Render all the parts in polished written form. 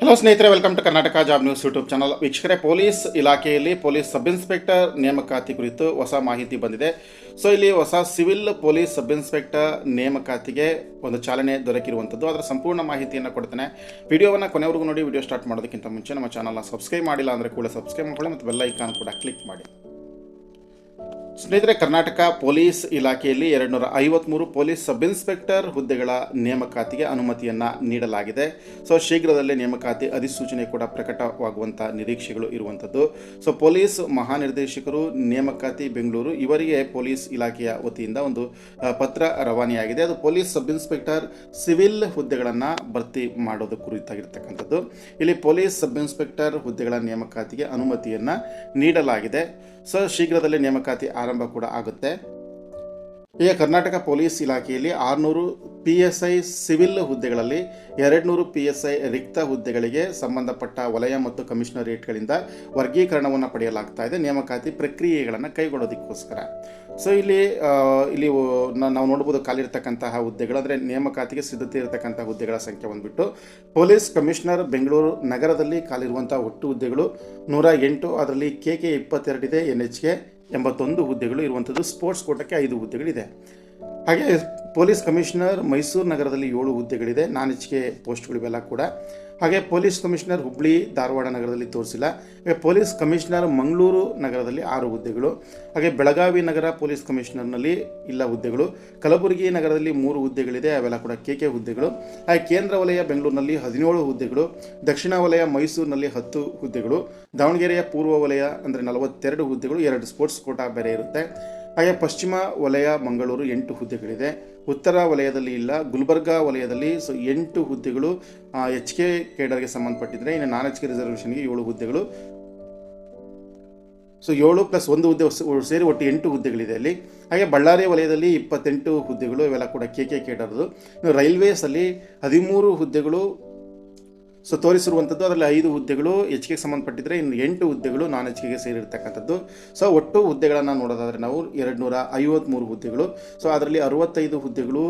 Hello ಸ್ನೇಹಿತರೆ, welcome to Karnataka job news YouTube channel. ವೀಕ್ಷಕರೇ, police ಇಲಾಖೆಯಲ್ಲಿ ಪೊಲೀಸ್ ಸಬ್ ಇನ್ಸ್ಪೆಕ್ಟರ್ ನೇಮಕಾತಿ ಕುರಿತು ಹೊಸ ಮಾಹಿತಿ ಬಂದಿದೆ. ಸೊ ಇಲ್ಲಿ ಹೊಸ ಸಿವಿಲ್ ಪೊಲೀಸ್ ಸಬ್ ಇನ್ಸ್ಪೆಕ್ಟರ್ ನೇಮಕಾತಿಗೆ ಒಂದು ಚಾಲನೆ ದೊರಕಿರುವಂಥದ್ದು. ಅದರ ಸಂಪೂರ್ಣ ಮಾಹಿತಿಯನ್ನು ಕೊಡ್ತೇನೆ. ವಿಡಿಯೋವನ್ನು ಕೊನೆವರೆಗೂ ನೋಡಿ. ವಿಡಿಯೋ ಸ್ಟಾರ್ಟ್ ಮಾಡೋದಕ್ಕಿಂತ ಮುಂಚೆ ನಮ್ಮ ಚಾನಲ್ನ ಸಬ್ಸ್ಕ್ರೈಬ್ ಮಾಡಿಲ್ಲ ಅಂದರೆ ಕೂಡ ಸಬ್ಸ್ಕ್ರೈಬ್ ಮಾಡ್ಕೊಳ್ಳಿ ಮತ್ತು ಬೆಲ್ ಐಕಾನ್ ಕೂಡ ಕ್ಲಿಕ್ ಮಾಡಿ. ಸ್ನೇಹಿತರೆ, ಕರ್ನಾಟಕ ಪೊಲೀಸ್ ಇಲಾಖೆಯಲ್ಲಿ 253 ಪೊಲೀಸ್ ಸಬ್ ಇನ್ಸ್ಪೆಕ್ಟರ್ ಹುದ್ದೆಗಳ ನೇಮಕಾತಿಗೆ ಅನುಮತಿಯನ್ನು ನೀಡಲಾಗಿದೆ. ಸೊ ಶೀಘ್ರದಲ್ಲೇ ನೇಮಕಾತಿ ಅಧಿಸೂಚನೆ ಕೂಡ ಪ್ರಕಟವಾಗುವಂಥ ನಿರೀಕ್ಷೆಗಳು ಇರುವಂಥದ್ದು. ಸೊ ಪೊಲೀಸ್ ಮಹಾನಿರ್ದೇಶಕರು ನೇಮಕಾತಿ ಬೆಂಗಳೂರು ಇವರಿಗೆ ಪೊಲೀಸ್ ಇಲಾಖೆಯ ವತಿಯಿಂದ ಒಂದು ಪತ್ರ ರವಾನೆಯಾಗಿದೆ. ಅದು ಪೊಲೀಸ್ ಸಬ್ ಇನ್ಸ್ಪೆಕ್ಟರ್ ಸಿವಿಲ್ ಹುದ್ದೆಗಳನ್ನು ಭರ್ತಿ ಮಾಡೋದು ಕುರಿತಾಗಿರ್ತಕ್ಕಂಥದ್ದು. ಇಲ್ಲಿ ಪೊಲೀಸ್ ಸಬ್ ಇನ್ಸ್ಪೆಕ್ಟರ್ ಹುದ್ದೆಗಳ ನೇಮಕಾತಿಗೆ ಅನುಮತಿಯನ್ನು ನೀಡಲಾಗಿದೆ. ಸೊ ಶೀಘ್ರದಲ್ಲೇ ನೇಮಕಾತಿ ಆರಂಭ ಕೂಡ ಆಗುತ್ತೆ. ಈಗ ಕರ್ನಾಟಕ ಪೊಲೀಸ್ ಇಲಾಖೆಯಲ್ಲಿ 600 PSI ಸಿವಿಲ್ ಹುದ್ದೆಗಳಲ್ಲಿ 200 PSI ರಿಕ್ತ ಹುದ್ದೆಗಳಿಗೆ ಸಂಬಂಧಪಟ್ಟ ವಲಯ ಮತ್ತು ಕಮಿಷನರೇಟ್ಗಳಿಂದ ವರ್ಗೀಕರಣವನ್ನು ಪಡೆಯಲಾಗ್ತಾ ಇದೆ ನೇಮಕಾತಿ ಪ್ರಕ್ರಿಯೆಗಳನ್ನು ಕೈಗೊಳ್ಳೋದಕ್ಕೋಸ್ಕರ. ಸೊ ಇಲ್ಲಿ ನಾವು ನೋಡ್ಬೋದು ಖಾಲಿರ್ತಕ್ಕಂತಹ ಹುದ್ದೆಗಳು, ಅಂದರೆ ನೇಮಕಾತಿಗೆ ಸಿದ್ಧತೆ ಇರತಕ್ಕಂಥ ಹುದ್ದೆಗಳ ಸಂಖ್ಯೆ ಬಂದುಬಿಟ್ಟು ಪೊಲೀಸ್ ಕಮಿಷನರ್ ಬೆಂಗಳೂರು ನಗರದಲ್ಲಿ ಖಾಲಿರುವಂಥ ಒಟ್ಟು ಹುದ್ದೆಗಳು 108. ಅದರಲ್ಲಿ KK 22 ಇದೆ, NHK 81 ಹುದ್ದೆಗಳು ಇರುವಂಥದ್ದು. ಸ್ಪೋರ್ಟ್ಸ್ ಕೋಟಕ್ಕೆ 5 ಹುದ್ದೆಗಳಿದೆ. ಹಾಗೆ ಪೊಲೀಸ್ ಕಮಿಷನರ್ ಮೈಸೂರು ನಗರದಲ್ಲಿ 7 ಹುದ್ದೆಗಳಿದೆ, NHK ಪೋಸ್ಟ್ಗಳು ಇವೆಲ್ಲ ಕೂಡ. ಹಾಗೆ ಪೊಲೀಸ್ ಕಮಿಷನರ್ ಹುಬ್ಬಳ್ಳಿ ಧಾರವಾಡ ನಗರದಲ್ಲಿ ತೋರಿಸಿಲ್ಲ. ಹಾಗೆ ಪೊಲೀಸ್ ಕಮಿಷನರ್ ಮಂಗಳೂರು ನಗರದಲ್ಲಿ 6 ಹುದ್ದೆಗಳು. ಹಾಗೆ ಬೆಳಗಾವಿ ನಗರ ಪೊಲೀಸ್ ಕಮಿಷನರ್ನಲ್ಲಿ ಇಲ್ಲ ಹುದ್ದೆಗಳು. ಕಲಬುರಗಿ ನಗರದಲ್ಲಿ 3 ಹುದ್ದೆಗಳಿದೆ, ಅವೆಲ್ಲ ಕೂಡ KK ಹುದ್ದೆಗಳು. ಹಾಗೆ ಕೇಂದ್ರ ವಲಯ ಬೆಂಗಳೂರಿನಲ್ಲಿ 17 ಹುದ್ದೆಗಳು. ದಕ್ಷಿಣ ವಲಯ ಮೈಸೂರಿನಲ್ಲಿ 10 ಹುದ್ದೆಗಳು. ದಾವಣಗೆರೆಯ ಪೂರ್ವ ವಲಯ ಅಂದರೆ 42 ಹುದ್ದೆಗಳು. 2 ಸ್ಪೋರ್ಟ್ಸ್ ಕೋಟಾ ಬೇರೆ ಇರುತ್ತೆ. ಹಾಗೆ ಪಶ್ಚಿಮ ವಲಯ ಮಂಗಳೂರು 8 ಹುದ್ದೆಗಳಿದೆ. ಉತ್ತರ ವಲಯದಲ್ಲಿ ಇಲ್ಲ. ಗುಲ್ಬರ್ಗಾ ವಲಯದಲ್ಲಿ 8 ಹುದ್ದೆಗಳು HK ಕೇಡರ್ಗೆ ಸಂಬಂಧಪಟ್ಟಿದ್ರೆ. ಇನ್ನು NHK ರಿಸರ್ವೇಷನ್ಗೆ 7 ಹುದ್ದೆಗಳು. ಸೊ 7 + 1 ಹುದ್ದೆ ಸೇರಿ ಒಟ್ಟು 8 ಹುದ್ದೆಗಳಿದೆ ಅಲ್ಲಿ. ಹಾಗೆ ಬಳ್ಳಾರಿ ವಲಯದಲ್ಲಿ 28 ಹುದ್ದೆಗಳು, ಇವೆಲ್ಲ ಕೂಡ KK ಕೇಡರ್ದು. ಇನ್ನು ರೈಲ್ವೇಸಲ್ಲಿ 13 ಹುದ್ದೆಗಳು ಸೊ ತೋರಿಸಿರುವಂಥದ್ದು. ಅದರಲ್ಲಿ 5 ಹುದ್ದೆಗಳು HKಗೆ ಸಂಬಂಧಪಟ್ಟಿದ್ದರೆ, ಇನ್ನು 8 ಹುದ್ದೆಗಳು NHKಗೆ ಸೇರಿರ್ತಕ್ಕಂಥದ್ದು. ಸೊ ಒಟ್ಟು ಹುದ್ದೆಗಳನ್ನು ನೋಡೋದಾದರೆ ನಾವು 253 ಹುದ್ದೆಗಳು. ಸೊ ಅದರಲ್ಲಿ 65 ಹುದ್ದೆಗಳು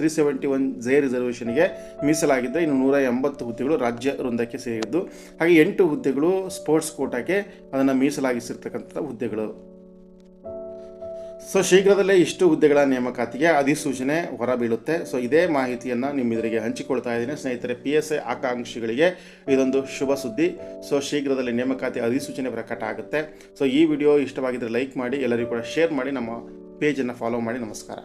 371 J ರಿಸರ್ವೇಷನ್ಗೆ ಮೀಸಲಾಗಿದ್ದರೆ, ಇನ್ನು 180 ಹುದ್ದೆಗಳು ರಾಜ್ಯ ವೃಂದಕ್ಕೆ ಸೇರಿದ್ದು. ಹಾಗೆ 8 ಹುದ್ದೆಗಳು ಸ್ಪೋರ್ಟ್ಸ್ ಕೋಟಾಕ್ಕೆ ಅದನ್ನು ಮೀಸಲಾಗಿಸಿರ್ತಕ್ಕಂಥ ಹುದ್ದೆಗಳು. ಸೊ ಶೀಘ್ರದಲ್ಲೇ ಇಷ್ಟು ಹುದ್ದೆಗಳ ನೇಮಕಾತಿಗೆ ಅಧಿಸೂಚನೆ ಹೊರಬೀಳುತ್ತೆ. ಸೊ ಇದೇ ಮಾಹಿತಿಯನ್ನು ನಿಮ್ಮೆದುರಿಗೆ ಹಂಚಿಕೊಳ್ತಾ ಇದ್ದೀನಿ ಸ್ನೇಹಿತರೆ. PSI ಆಕಾಂಕ್ಷಿಗಳಿಗೆ ಇದೊಂದು ಶುಭ ಸುದ್ದಿ. ಸೊ ಶೀಘ್ರದಲ್ಲೇ ನೇಮಕಾತಿ ಅಧಿಸೂಚನೆ ಪ್ರಕಟ ಆಗುತ್ತೆ. ಸೊ ಈ ವಿಡಿಯೋ ಇಷ್ಟವಾಗಿದ್ದರೆ ಲೈಕ್ ಮಾಡಿ, ಎಲ್ಲರಿಗೂ ಕೂಡ ಶೇರ್ ಮಾಡಿ, ನಮ್ಮ ಪೇಜನ್ನು ಫಾಲೋ ಮಾಡಿ. ನಮಸ್ಕಾರ.